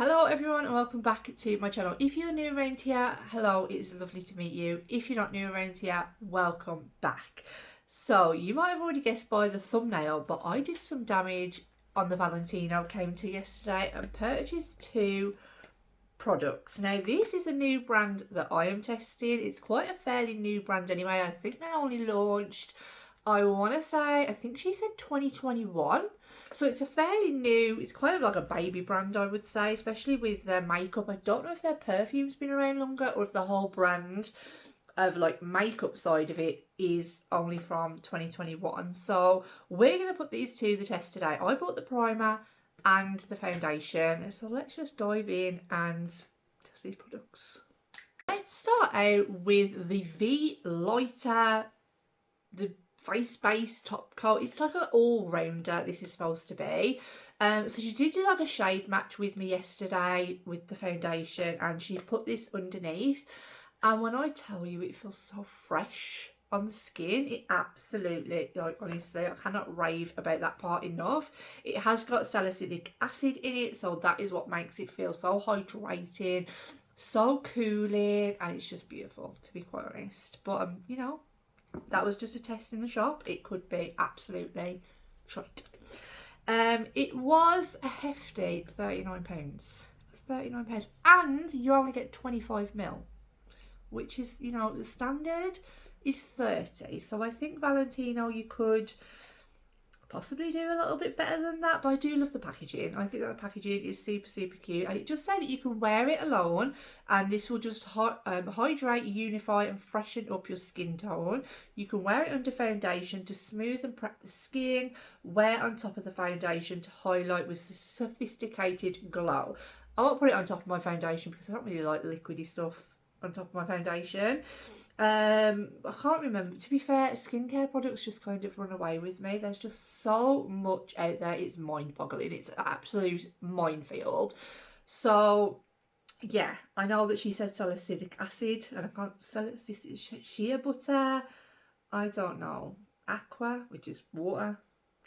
Hello everyone and welcome back to my channel. If you're new around here, hello, it's lovely to meet you. If you're not new around here, welcome back. So you might have already guessed by the thumbnail, but I did some damage on the Valentino came to yesterday and purchased two products. Now this is a new brand that I am testing. It's quite a fairly new brand anyway. I think they only launched, I want to say, I think she said 2021. So it's a fairly new, it's kind of like a baby brand, I would say, especially with their makeup. I don't know if their perfume's been around longer or if the whole brand of like makeup side of it is only from 2021. So we're going to put these to the test today. I bought the primer and the foundation. So let's just dive in and test these products. Let's start out with the V Lighter, the face base top coat. It's like an all-rounder, this is supposed to be. So she did do like a shade match with me yesterday with the foundation, and she put this underneath, and when I tell you it feels so fresh on the skin, it absolutely, like, honestly, I cannot rave about that part enough. It has got salicylic acid in it, so that is what makes it feel so hydrating, so cooling, and it's just beautiful, to be quite honest. But you know, that was just a test in the shop. It could be absolutely shite. It was a hefty £39. It's £39, and you only get 25ml, which is, you know, the standard is 30. So I think Valentino, you could possibly do a little bit better than that, but I do love the packaging. I think that the packaging is super cute, and it just said that you can wear it alone and this will just hydrate, unify and freshen up your skin tone. You can wear it under foundation to smooth and prep the skin, wear on top of the foundation to highlight with a sophisticated glow. I won't put it on top of my foundation because I don't really like liquidy stuff on top of my foundation. I can't remember. To be fair, skincare products just kind of run away with me. There's just so much out there. It's mind-boggling. It's an absolute minefield. So, yeah, I know that she said salicylic acid, and I can't say this is shea butter. I don't know. Aqua, which is water.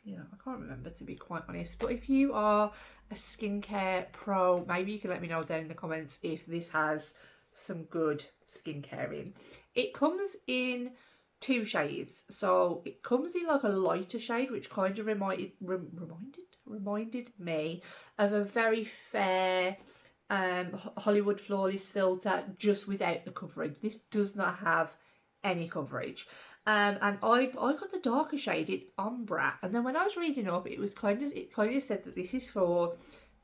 You know, I can't remember, to be quite honest. But if you are a skincare pro, maybe you can let me know down in the comments if this has some good skincare in. It comes in two shades, so it comes in like a lighter shade, which kind of reminded me of a very fair Hollywood Flawless filter, just without the coverage. This does not have any coverage. And I got the darker shade, it ombre, and then when I was reading up, it kind of said that this is for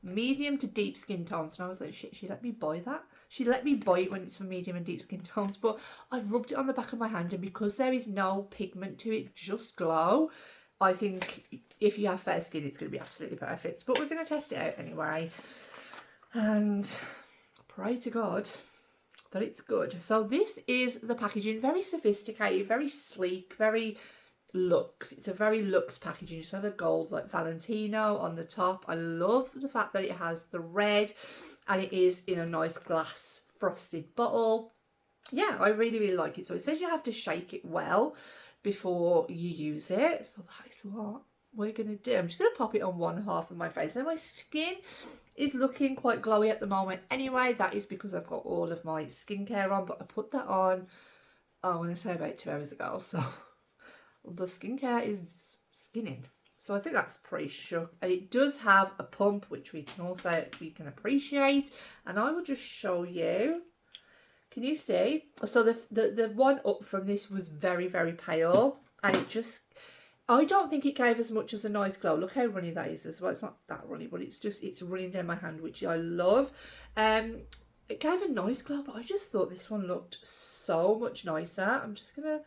medium to deep skin tones, and I was like, shit, she let me buy that. She let me buy it when it's for medium and deep skin tones, but I've rubbed it on the back of my hand, and because there is no pigment to it, just glow, I think if you have fair skin, it's going to be absolutely perfect. But we're going to test it out anyway, and pray to God that it's good. So this is the packaging, very sophisticated, very sleek, very luxe. It's a very luxe packaging. So the gold, like Valentino on the top. I love the fact that it has the red, and it is in a nice glass frosted bottle. Yeah, I really like it. So it says you have to shake it well before you use it. So that is what we're going to do. I'm just going to pop it on one half of my face. And my skin is looking quite glowy at the moment. Anyway, that is because I've got all of my skincare on. But I put that on, I want to say about 2 hours ago. So the skincare is skinning. So I think that's pretty shook. And it does have a pump, which we can appreciate. And I will just show you. Can you see? So the one up from this was very pale, and it just, I don't think it gave as much as a nice glow. Look how runny that is as well. It's not that runny, but it's running down my hand, which I love. It gave a nice glow, but I just thought this one looked so much nicer. I'm just gonna,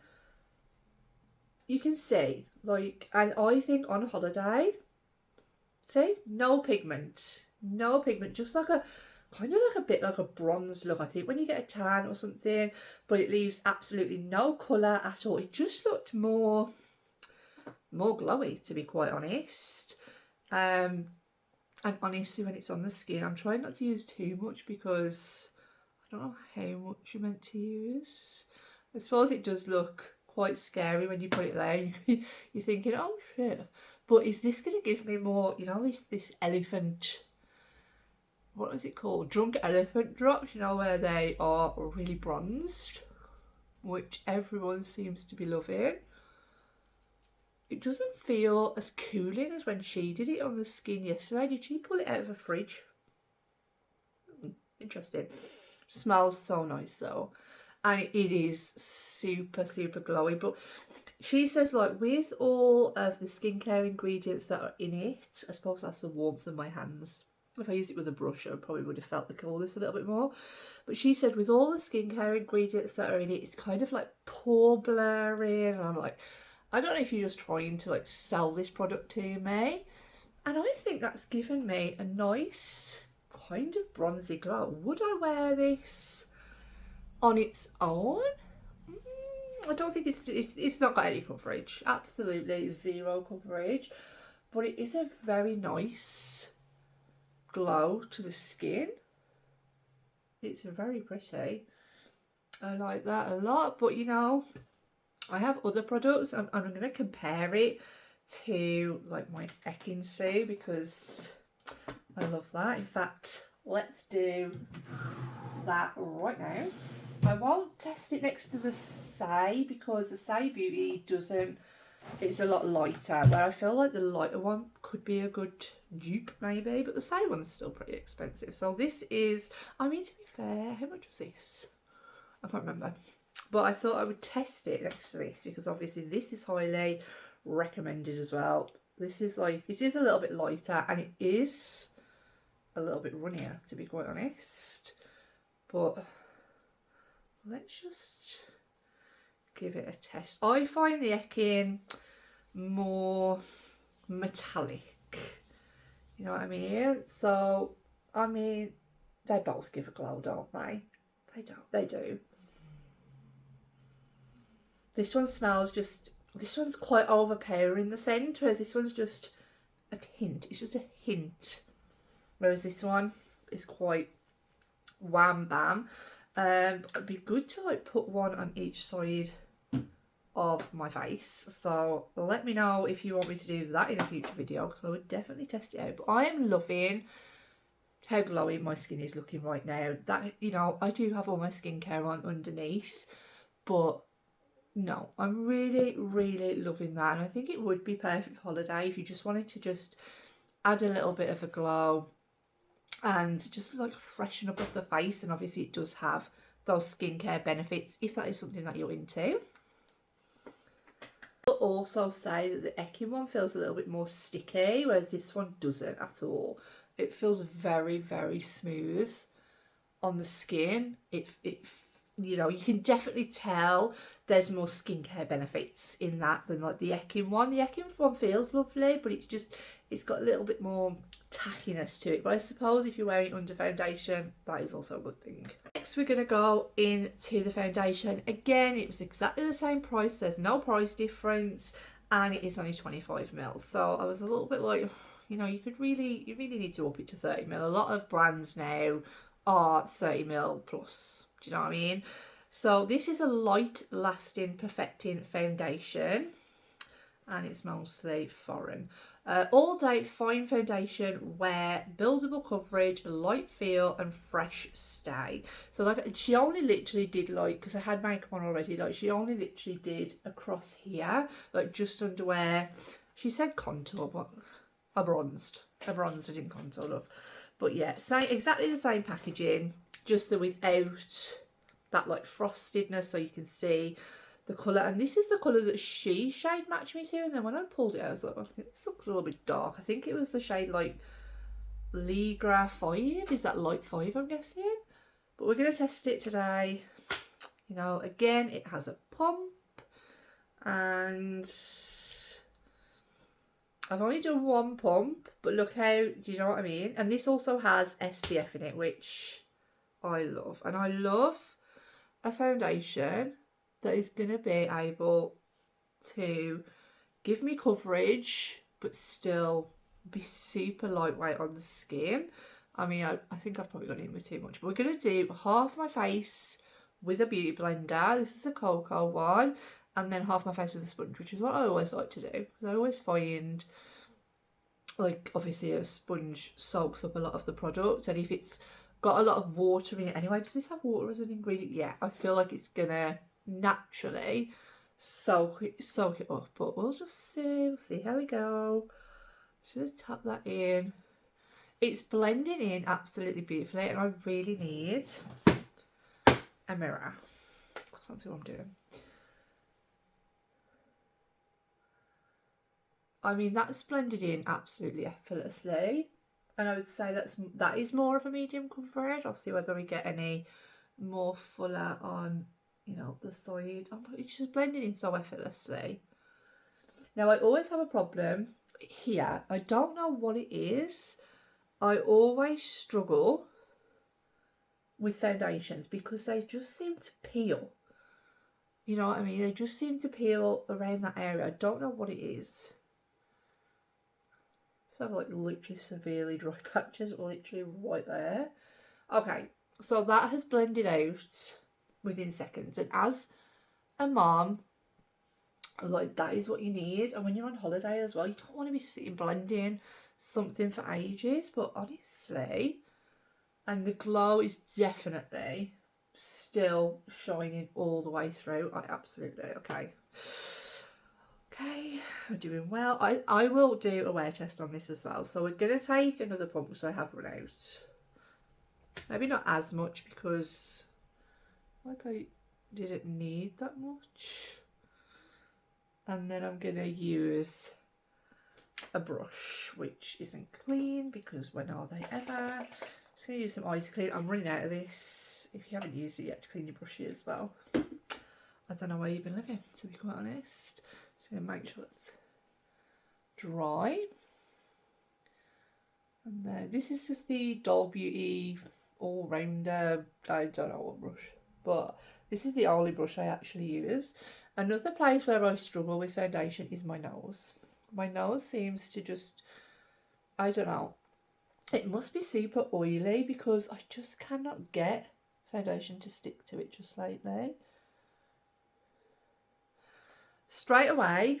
you can see, like, and I think on holiday, see, no pigment, just like a kind of like a bit like a bronze look, I think, when you get a tan or something, but it leaves absolutely no colour at all. It just looked more glowy, to be quite honest. And honestly, when it's on the skin, I'm trying not to use too much because I don't know how much you're meant to use. I suppose it does look quite scary when you put it there. You're thinking, oh shit, but is this going to give me more, you know, this elephant what is it called? Drunk elephant drops, you know, where they are really bronzed, which everyone seems to be loving. It doesn't feel as cooling as when she did it on the skin yesterday. Did she pull it out of a fridge? Interesting. Smells so nice though. And it is super, super glowy. But she says, like, with all of the skincare ingredients that are in it, I suppose that's the warmth of my hands. If I used it with a brush, I probably would have felt the coolness a little bit more. But she said with all the skincare ingredients that are in it, it's kind of like pore blurring. And I'm like, I don't know if you're just trying to like sell this product to me. And I think that's given me a nice kind of bronzy glow. Would I wear this on its own? I don't think it's not got any coverage. Absolutely zero coverage. But it is a very nice glow to the skin. It's very pretty. I like that a lot. But you know, I have other products and I'm going to compare it to like my Ekin because I love that. In fact, let's do that right now. I won't test it next to the Say because the Say Beauty doesn't, it's a lot lighter, where I feel like the lighter one could be a good dupe maybe, but the Say one's still pretty expensive. So this is, I mean, to be fair, how much was this? I can't remember. But I thought I would test it next to this because obviously this is highly recommended as well. This is like, it is a little bit lighter and it is a little bit runnier, to be quite honest. But let's just give it a test. I find the Ekin more metallic. You know what I mean? So, I mean, they both give a glow, don't they? They don't. They do. This one smells just, this one's quite overpowering the scent, whereas this one's just a hint. It's just a hint. Whereas this one is quite wham bam. It'd be good to like put one on each side of my face. So let me know if you want me to do that in a future video because I would definitely test it out. But I am loving how glowy my skin is looking right now. That, you know, I do have all my skincare on underneath, but no, I'm really, really loving that. And I think it would be perfect for holiday if you just wanted to just add a little bit of a glow and just like freshen up the face. And obviously it does have those skincare benefits if that is something that you're into. I'll also say that the Ekin one feels a little bit more sticky, whereas this one doesn't at all. It feels very, very smooth on the skin. It you know, you can definitely tell there's more skincare benefits in that than like the Ekin one. The Ekin one feels lovely, but it's just, it's got a little bit more tackiness to it. But I suppose if you're wearing it under foundation, that is also a good thing. Next, we're going to go into the foundation. Again, it was exactly the same price. There's no price difference, and it is only 25ml. So I was a little bit like, you know, you really need to up it to 30ml. A lot of brands now are 30ml plus. Do you know what I mean? So this is a light lasting perfecting foundation and it's mostly foreign. All day fine foundation wear, buildable coverage, light feel and fresh stay. So like she only literally did like, because I had makeup on already, like she only literally did across here, like just under where she said contour, but I bronzed. I didn't contour, love. But yeah, same, exactly the same packaging, just the without that like frostedness, so you can see the colour. And this is the colour that she shade matched me to, and then when I pulled it I was like, I think this looks a little bit dark. I think it was the shade like Ligra 5, is that light 5 I'm guessing? But we're going to test it today. You know, again, it has a pump and I've only done one pump, but look how, do you know what I mean? And this also has SPF in it, which I love. And I love a foundation that is going to be able to give me coverage, but still be super lightweight on the skin. I mean, I think I've probably gone in with too much, but we're going to do half my face with a beauty blender. This is the cocoa one. And then half my face with a sponge, which is what I always like to do. Because I always find like obviously a sponge soaks up a lot of the product, and if it's got a lot of water in it anyway, does this have water as an ingredient? Yeah, I feel like it's gonna naturally soak it up, but we'll just see. We'll see how we go. Should tap that in. It's blending in absolutely beautifully, and I really need a mirror. Can't see what I'm doing. I mean, that's blended in absolutely effortlessly, and I would say that is more of a medium coverage. I'll see whether we get any more fuller on, you know, the side. Oh, it's just blending in so effortlessly. Now, I always have a problem here. I don't know what it is. I always struggle with foundations because they just seem to peel. You know what I mean? They just seem to peel around that area. I don't know what it is. So I have like literally severely dry patches literally right there. Okay, so that has blended out within seconds. And as a mom, like that is what you need. And when you're on holiday as well, you don't want to be sitting blending something for ages. But honestly, and the glow is definitely still shining all the way through. I absolutely, okay, we're doing well. I will do a wear test on this as well, so we're gonna take another pump because I have run out. Maybe not as much because like I didn't need that much. And then I'm gonna use a brush which isn't clean because when are they ever? Just gonna use some ice clean. I'm running out of this. If you haven't used it yet, to clean your brushes as well. I don't know where you've been living, to be quite honest. Just gonna make sure it's dry. And then this is just the Doll Beauty all rounder. I don't know what brush, but this is the only brush I actually use. Another place where I struggle with foundation is my nose. My nose seems to just, I don't know, it must be super oily because I just cannot get foundation to stick to it just lately. Straight away,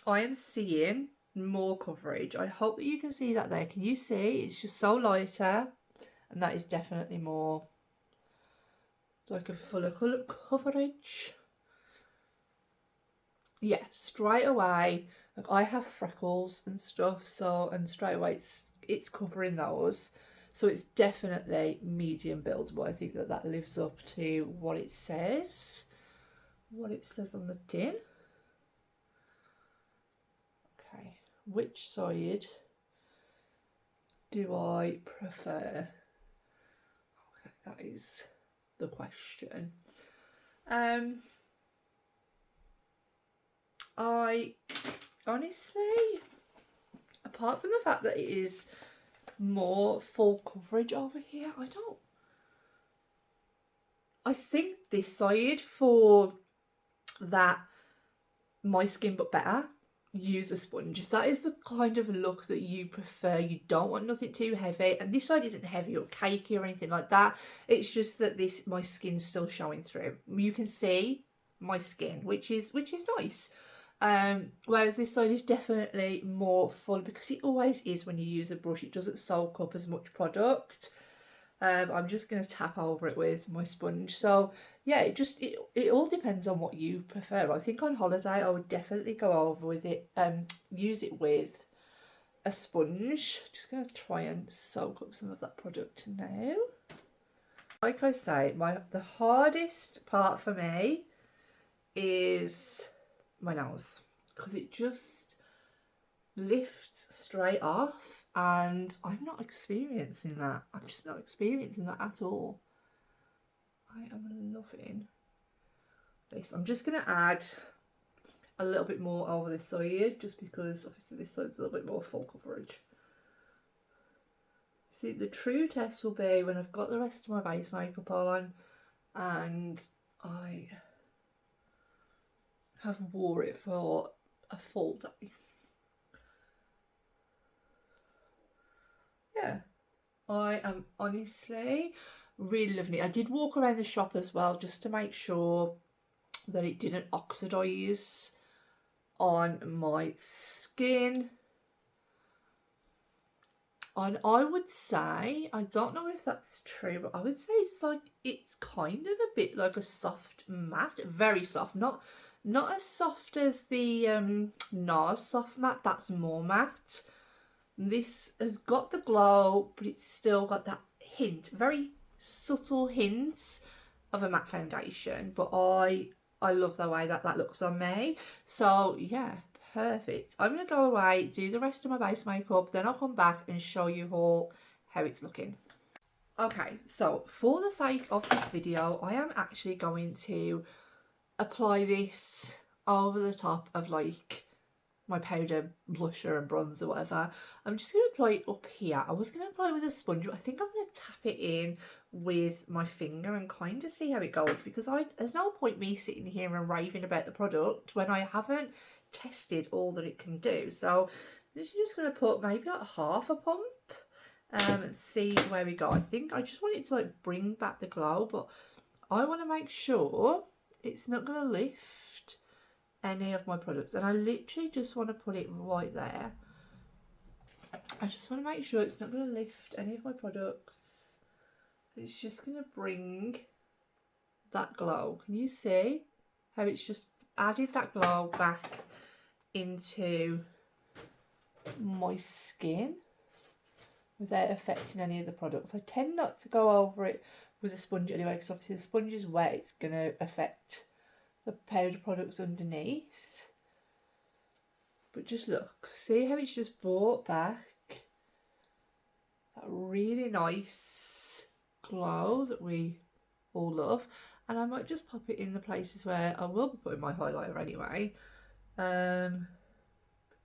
I am seeing more coverage. I hope that you can see that there. Can you see? It's just so lighter, and that is definitely more like a fuller colour coverage. Yeah, straight away, like I have freckles and stuff, so, and straight away it's covering those, so it's definitely medium buildable. I think that lives up to what it says on the tin. Okay, which side do I prefer? Okay, that is the question. I honestly, apart from the fact that it is more full coverage over here, I think this side for that my skin but better, use a sponge. If that is the kind of look that you prefer, you don't want nothing too heavy, and this side isn't heavy or cakey or anything like that, it's just that my skin's still showing through. You can see my skin, which is nice. Whereas this side is definitely more full because it always is when you use a brush. It doesn't soak up as much product. I'm just going to tap over it with my sponge. So yeah, it all depends on what you prefer. I think on holiday I would definitely go over with it, use it with a sponge. Just going to try and soak up some of that product now. Like I say, the hardest part for me is my nose, because it just lifts straight off, and I'm not experiencing that. I'm just not experiencing that at all. I am loving this. I'm just going to add a little bit more over this side, just because obviously this side's a little bit more full coverage. See, the true test will be when I've got the rest of my base makeup on and I have wore it for a full day. Yeah, I am honestly really loving it. I did walk around the shop as well just to make sure that it didn't oxidise on my skin. And I would say, I don't know if that's true, but I would say it's kind of a bit like a soft matte, very soft, not as soft as the NARS soft matte. That's more matte. This has got the glow, but it's still got that hint, very subtle hints of a matte foundation. But I love the way that looks on me. So yeah, perfect. I'm going to go away, do the rest of my base makeup, then I'll come back and show you all how it's looking. Okay, so for the sake of this video, I am actually going to apply this over the top of like my powder, blusher and bronzer or whatever. I'm just going to apply it up here. I was going to apply it with a sponge, but I think I'm going to tap it in with my finger and kind of see how it goes, because there's no point me sitting here and raving about the product when I haven't tested all that it can do. So I'm just going to put maybe like half a pump and see where we go. I think I just want it to like bring back the glow, but I want to make sure it's not going to lift any of my products, and I literally just want to put it right there. I just want to make sure it's not going to lift any of my products. It's just going to bring that glow. Can you see how it's just added that glow back into my skin without affecting any of the products? I tend not to go over it with a sponge anyway, because obviously the sponge is wet, it's going to affect the powder products underneath. But just look, see how it's just brought back that really nice glow that we all love. And I might just pop it in the places where I will be putting my highlighter anyway,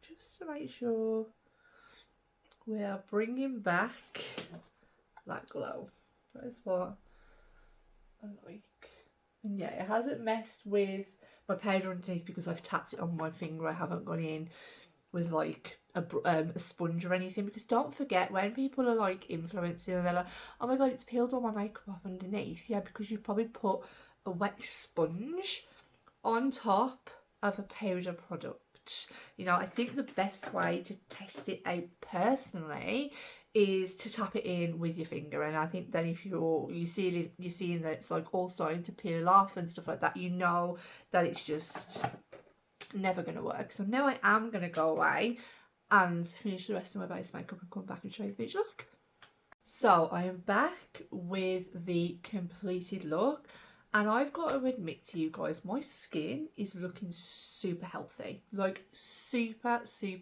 just to make sure we are bringing back that glow. That is what I like. And yeah, it hasn't messed with my powder underneath because I've tapped it on my finger. I haven't gone in with like a sponge or anything, because don't forget, when people are like influencing and they're like, oh my god, it's peeled all my makeup off underneath. Yeah, because you've probably put a wet sponge on top of a powder product. You know, I think the best way to test it out personally is to tap it in with your finger, and I think then if you're seeing that it's like all starting to peel off and stuff like that, you know that it's just never going to work. So now I am going to go away and finish the rest of my base makeup and come back and show you the finished look. So I am back with the completed look, and I've got to admit to you guys, my skin is looking super healthy, like super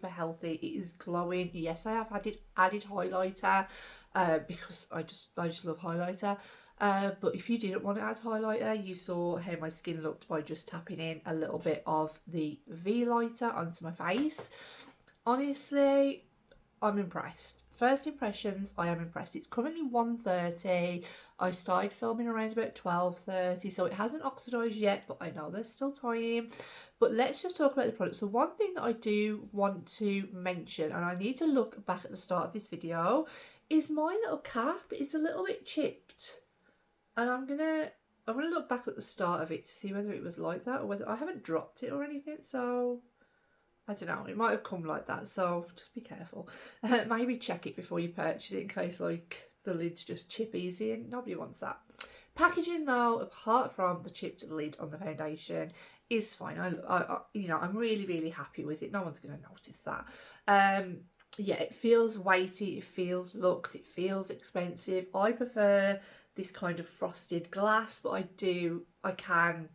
healthy. It is glowing. Yes, I have added highlighter because I just love highlighter. But if you didn't want to add highlighter, you saw how my skin looked by just tapping in a little bit of the V lighter onto my face. Honestly, I'm impressed. First impressions, I am impressed. It's currently 1:30. I started filming around about 12:30, so it hasn't oxidised yet, but I know there's still time. But let's just talk about the product. So one thing that I do want to mention, and I need to look back at the start of this video, is my little cap is a little bit chipped. And I'm gonna look back at the start of it to see whether it was like that or whether I haven't dropped it or anything, so I don't know, it might have come like that, so just be careful. Maybe check it before you purchase it in case like the lid's just chip easy, and nobody wants that. Packaging though, apart from the chipped lid on the foundation, is fine. I you know, I'm really happy with it. No one's going to notice that. Yeah, it feels weighty, it feels luxe, it feels expensive. I prefer this kind of frosted glass, but I can,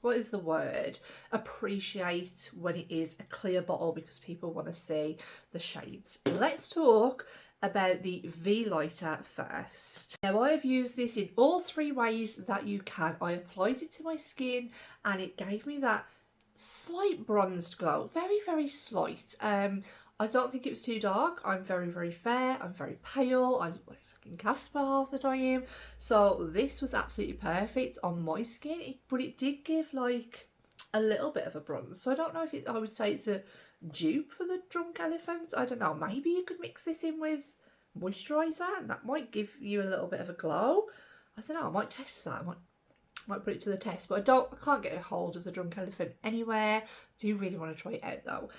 what is the word, appreciate when it is a clear bottle because people want to see the shades. Let's talk about the V lighter first. Now I have used this in all three ways that you can. I applied it to my skin and it gave me that slight bronzed glow, very slight. I don't think it was too dark. I'm very fair, I'm very pale, I look like fucking Casper half the time, so this was absolutely perfect on my skin. But it did give like a little bit of a bronze, so I don't know if I would say it's a dupe for the Drunk Elephant. I don't know, maybe you could mix this in with moisturiser and that might give you a little bit of a glow. I don't know, I might test that. I might put it to the test, but I can't get a hold of the Drunk Elephant anywhere. I do really want to try it out though.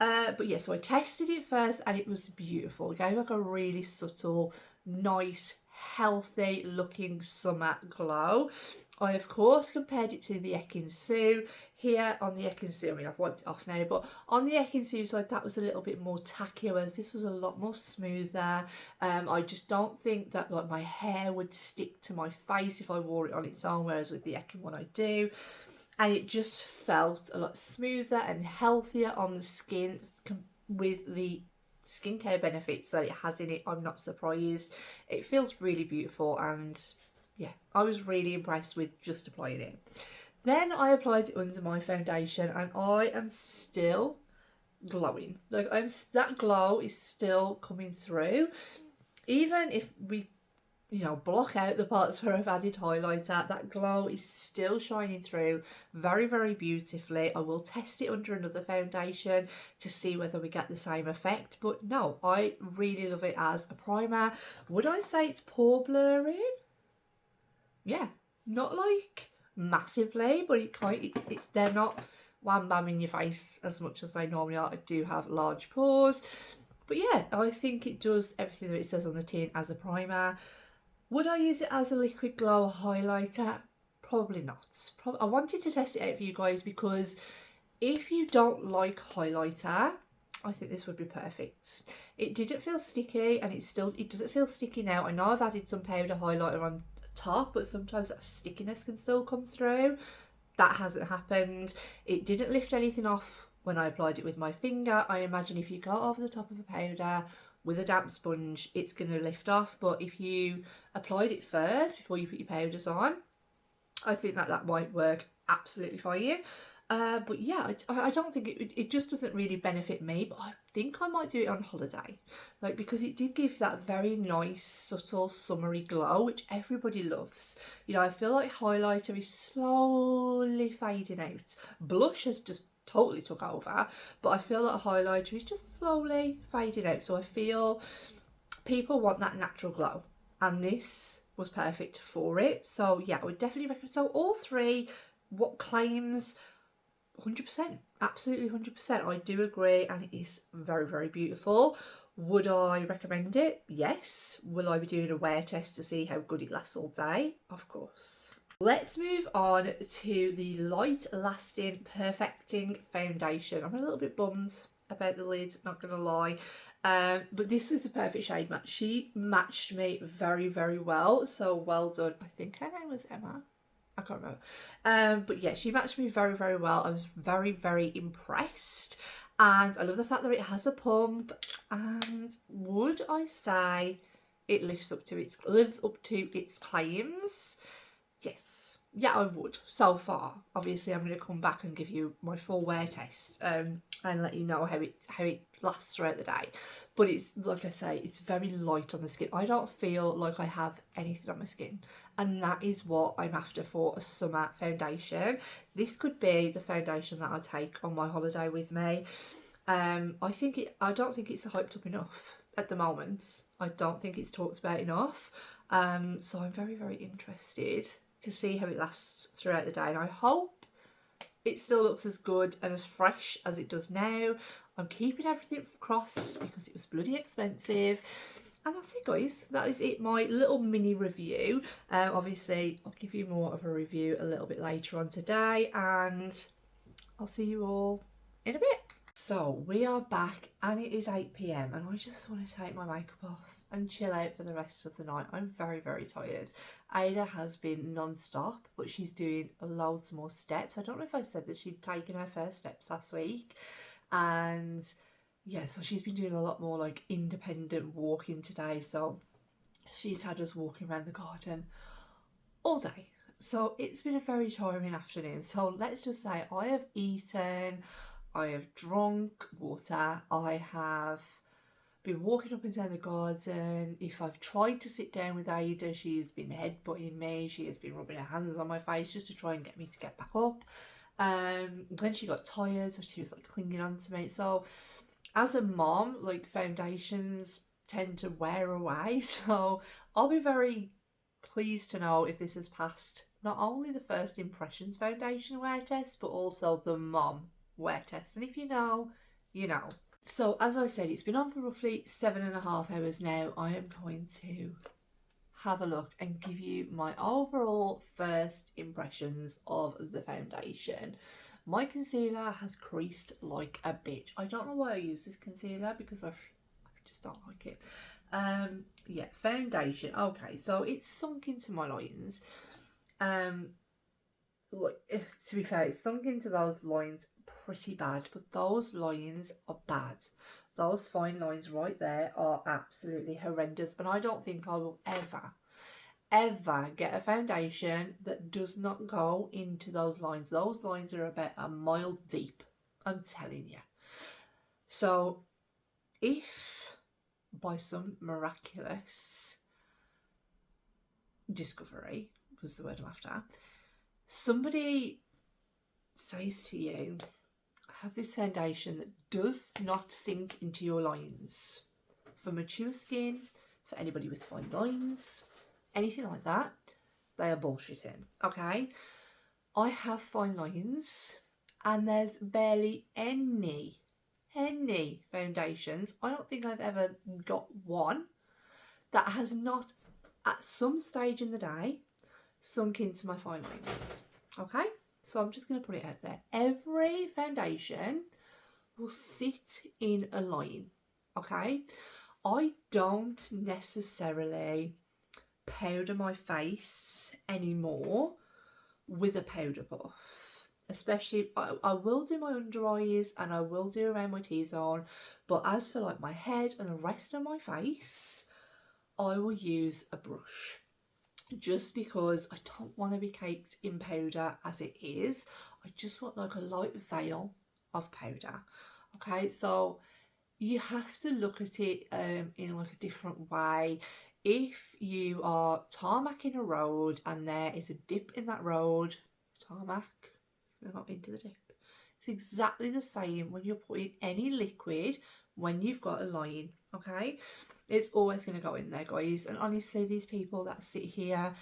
But yeah, so I tested it first and it was beautiful. It gave like a really subtle, nice, healthy looking summer glow. I of course compared it to the Ekin-Su. Here on the Ekin-Su, I mean I've wiped it off now, but on the Ekin-Su side that was a little bit more tacky, whereas this was a lot more smoother. I just don't think that like my hair would stick to my face if I wore it on its own, whereas with the Ekin one I do. And it just felt a lot smoother and healthier on the skin with the skincare benefits that it has in it. I'm not surprised. It feels really beautiful, and yeah, I was really impressed with just applying it. Then I applied it under my foundation and I am still glowing. Like that glow is still coming through. Even if we block out the parts where I've added highlighter, that glow is still shining through very, very beautifully. I will test it under another foundation to see whether we get the same effect, but no, I really love it as a primer. Would I say it's pore blurring? Yeah, not like massively, but they're not wham bam in your face as much as they normally are. I do have large pores, but yeah, I think it does everything that it says on the tin as a primer. Would I use it as a liquid glow highlighter? Probably not. I wanted to test it out for you guys because if you don't like highlighter, I think this would be perfect. It didn't feel sticky, and it doesn't feel sticky now. I know I've added some powder highlighter on top, but sometimes that stickiness can still come through. That hasn't happened. It didn't lift anything off when I applied it with my finger. I imagine if you go over the top of a powder with a damp sponge, it's going to lift off, but if you applied it first before you put your powders on, I think that might work absolutely fine. But yeah, I don't think it just doesn't really benefit me, but I think I might do it on holiday, like, because it did give that very nice subtle summery glow which everybody loves. I feel like highlighter is slowly fading out. Blush has just totally took over, but I feel like highlighter is just slowly fading out, so I feel people want that natural glow, and this was perfect for it. So yeah, I would definitely recommend. So all three, what claims 100%, absolutely 100%. I do agree, and it is very, very beautiful. Would I recommend it? Yes. Will I be doing a wear test to see how good it lasts all day? Of course. Let's move on to the Light Lasting Perfecting Foundation. I'm a little bit bummed about the lid, not gonna lie, but this was the perfect shade match. She matched me very, very well, so well done. I think her name was Emma, I can't remember, but yeah, she matched me very, very well. I was very, very impressed, and I love the fact that it has a pump. And would I say it lives up to its claims? Yes. Yeah, I would, so far. Obviously, I'm going to come back and give you my full wear test, and let you know how it lasts throughout the day. But it's, like I say, it's very light on the skin. I don't feel like I have anything on my skin, and that is what I'm after for a summer foundation. This could be the foundation that I take on my holiday with me. I don't think it's hyped up enough at the moment. I don't think it's talked about enough. So I'm very, very interested to see how it lasts throughout the day, and I hope it still looks as good and as fresh as it does now. I'm keeping everything crossed because it was bloody expensive. And that's it, guys. That is it, my little mini review. Obviously I'll give you more of a review a little bit later on today, and I'll see you all in a bit. So we are back, and it is 8 p.m. and I just want to take my makeup off and chill out for the rest of the night. I'm very, very tired. Ada has been non-stop, but she's doing loads more steps. I don't know if I said that she'd taken her first steps last week, and yeah, so she's been doing a lot more like independent walking today. So she's had us walking around the garden all day. So it's been a very tiring afternoon. So let's just say I have eaten, I have drunk water, I have been walking up and down the garden. If I've tried to sit down with Ada, she's been headbutting me, she has been rubbing her hands on my face just to try and get me to get back up. Then she got tired, so she was like clinging on to me. So as a mom, like, foundations tend to wear away, so I'll be very pleased to know if this has passed not only the first impressions foundation wear test, but also the mom wear test. And if you know, you know. So as I said, it's been on for roughly 7.5 hours now. I am going to have a look and give you my overall first impressions of the foundation. My concealer has creased like a bitch. I don't know why I use this concealer because I just don't like it. Yeah, foundation. Okay, so it's sunk into my lines. Look, to be fair, it's sunk into those lines pretty bad, but those lines are bad. Those fine lines right there are absolutely horrendous, and I don't think I will ever get a foundation that does not go into those lines. Those lines are about a mile deep, I'm telling you. So if by some miraculous discovery, was the word I'm after, somebody says to you, have this foundation that does not sink into your lines, for mature skin, for anybody with fine lines, anything like that, they are bullshitting, okay? I have fine lines and there's barely any foundations. I don't think I've ever got one that has not at some stage in the day sunk into my fine lines, okay? So I'm just going to put it out there. Every foundation will sit in a line, okay? I don't necessarily powder my face anymore with a powder puff. Especially, I will do my under eyes and I will do around my T-zone. But as for like my head and the rest of my face, I will use a brush. Just because I don't want to be caked in powder as it is. I just want like a light veil of powder. Okay, so you have to look at it in like a different way. If you are tarmacking a road and there is a dip in that road, tarmac, we're not into the dip. It's exactly the same when you're putting any liquid when you've got a line, okay? It's always going to go in there, guys. And honestly, these people that sit here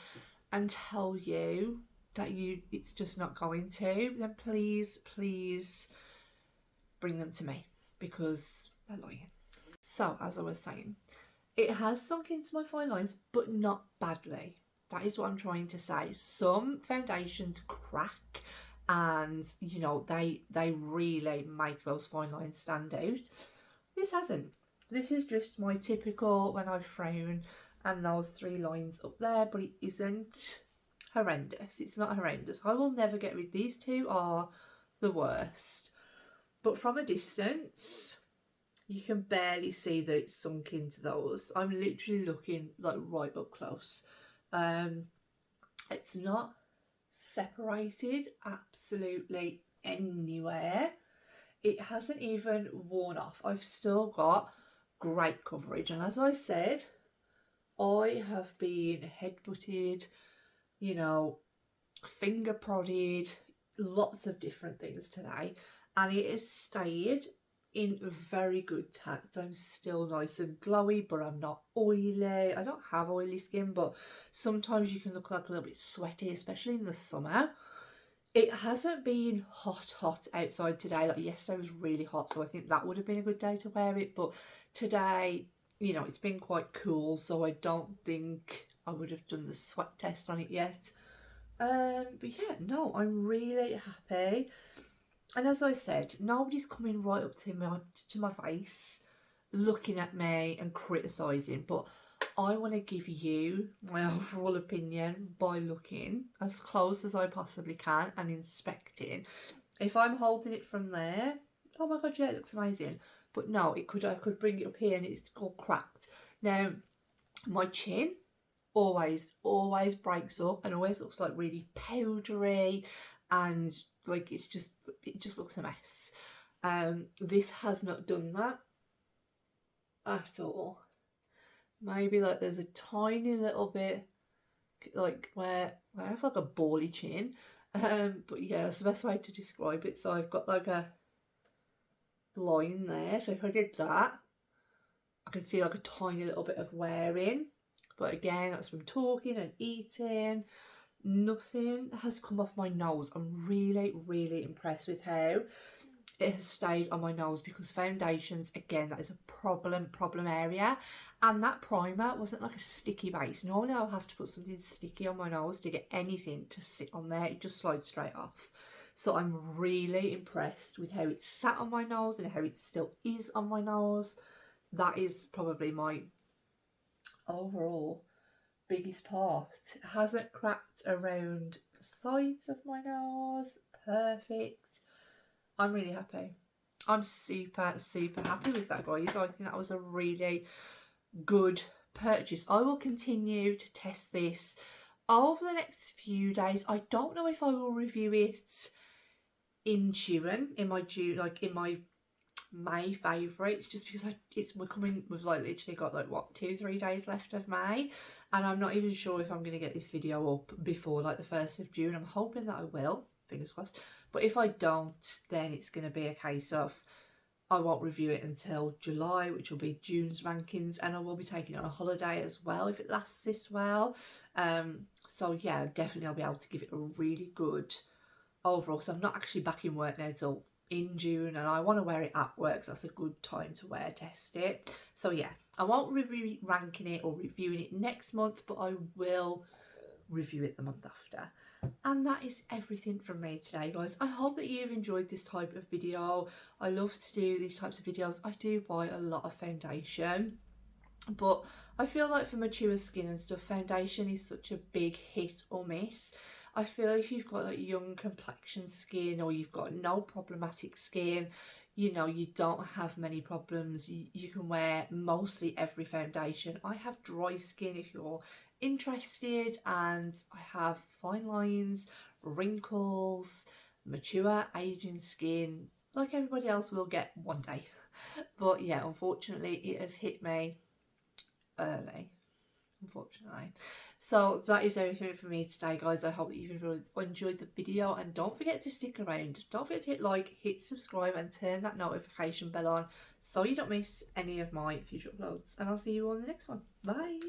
and tell you that it's just not going to, then please bring them to me, because they're lying. So, as I was saying, it has sunk into my fine lines, but not badly. That is what I'm trying to say. Some foundations crack and, you know, they really make those fine lines stand out. This hasn't. This is just my typical when I frown and those 3 lines up there, but it isn't horrendous. It's not horrendous. I will never get rid. These 2 are the worst. But from a distance, you can barely see that it's sunk into those. I'm literally looking like right up close. It's not separated absolutely anywhere. It hasn't even worn off. I've still got great coverage, and as I said, I have been headbutted, you know, finger prodded, lots of different things today, and it has stayed in very good tact. I'm still nice and glowy, but I'm not oily. I don't have oily skin, but sometimes you can look like a little bit sweaty, especially in the summer. It hasn't been hot outside today. Like yesterday was really hot, so I think that would have been a good day to wear it. But today, you know, it's been quite cool, so I don't think I would have done the sweat test on it yet. But yeah, no, I'm really happy. And as I said, nobody's coming right up to my face, looking at me and criticising, but I want to give you my overall opinion by looking as close as I possibly can and inspecting. If I'm holding it from there, oh my god, yeah, it looks amazing. But no, I could bring it up here and it's all cracked. Now, my chin always breaks up and always looks like really powdery, and like it just looks a mess. This has not done that at all. Maybe like there's a tiny little bit like where I have like a bally chin, but yeah, that's the best way to describe it. So I've got like a line there, so if I did that, I can see like a tiny little bit of wearing, but again, that's from talking and eating. Nothing has come off my nose. I'm really impressed with how it has stayed on my nose, because foundations, again, that is a problem area. And that primer wasn't like a sticky base. Normally I'll have to put something sticky on my nose to get anything to sit on there. It just slides straight off. So I'm really impressed with how it sat on my nose and how it still is on my nose. That is probably my overall biggest part. It hasn't cracked around the sides of my nose. Perfect. I'm really happy. I'm super happy with that, guys. I think that was a really good purchase. I will continue to test this over the next few days. I don't know if I will review it in June, in my May favourites, just because we're coming, we've like literally got like what, 2-3 days left of May, and I'm not even sure if I'm going to get this video up before like the 1st of June. I'm hoping that I will, fingers crossed, but if I don't, then it's going to be a case of I won't review it until July, which will be June's rankings, and I will be taking it on a holiday as well if it lasts this well. So yeah, definitely I'll be able to give it a really good overall. So I'm not actually back in work now till in June, and I want to wear it at work, so that's a good time to wear test it. So yeah, I won't be ranking it or reviewing it next month, but I will review it the month after. And that is everything from me today, guys. I hope that you've enjoyed this type of video. I love to do these types of videos. I do buy a lot of foundation, but I feel like for mature skin and stuff, foundation is such a big hit or miss. I feel if you've got like young complexion skin, or you've got no problematic skin, you know, you don't have many problems, you can wear mostly every foundation. I have dry skin if you're interested, and I have fine lines, wrinkles, mature aging skin like everybody else will get one day. But yeah, unfortunately it has hit me early, unfortunately. So that is everything for me today, guys. I hope that you've enjoyed the video, and don't forget to stick around. Don't forget to hit like, hit subscribe, and turn that notification bell on so you don't miss any of my future uploads. And I'll see you all in the next one. Bye.